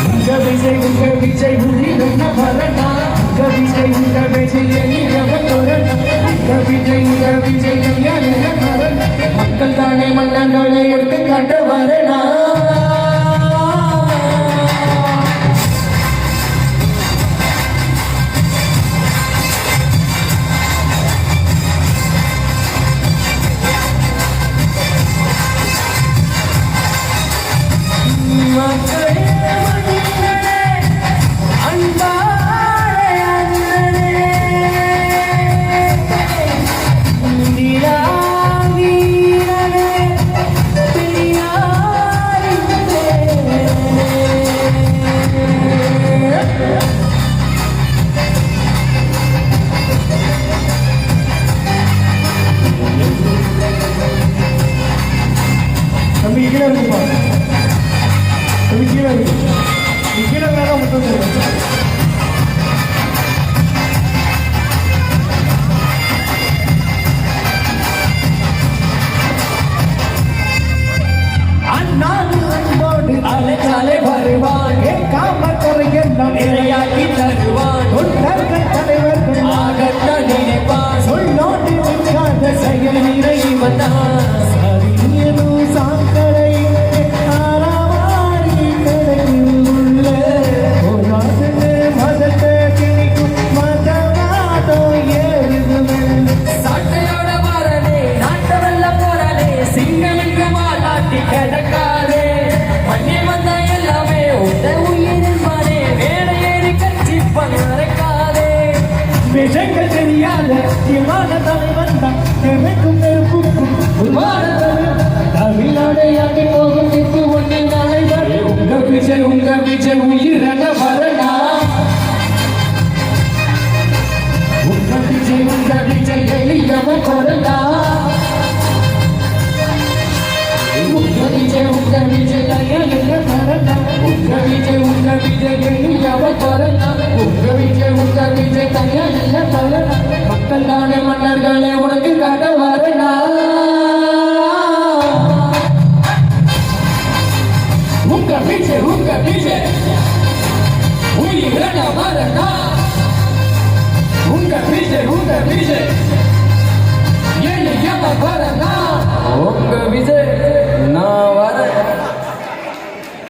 உங்க விஜய் உயிரின வரனா உங்க விஜய் எண்ணிரவ தோரணா உங்க விஜய் கல்யாண மரணா மக்கள் தானே மன்னங்களை எடுத்து காட்ட வரனா நிறையாக்கி தருவான் தலைவர்கள் ஆகத்தான் நினைப்பான் சொல்லோடு நிற்காத செயல் நிறைவன் சாக்கடை ஆறாவாரி கடையுள்ள மதத்தை திணிக்கும் மதவாதோ ஏறுதுமே சாட்டையோட வாரனே நாட்ட வெல்ல போறானே சிங்கம் என்று மாலாட்டி கிடக்காதே மண்ணே வந்த எல்லாமே உண்ட உயிரில் விஷயங்கள் தெரியாத விமான தலைவன் தான் எனக்கும் நெருப்புக்கும் விமான தமிழ்நாடையாகி போகும் நிற்கு ஒன்று நாளைவர் உங்க விஜய் உயிரன வரனா உங்க விஜய் எளியவ கொடனா உங்க விஜய் தயலிய வரனா உங்க விஜய் எளியவ கொடனா உங்க விஜய் தயலிய வரனா மக்கள் தானே மன்னர்களை உனக்கு காட்ட வரனா உங்க விஜய் உயிரன வரனா உங்க விஜய் எளியவ வரனா உங்க விஜய் நான் வர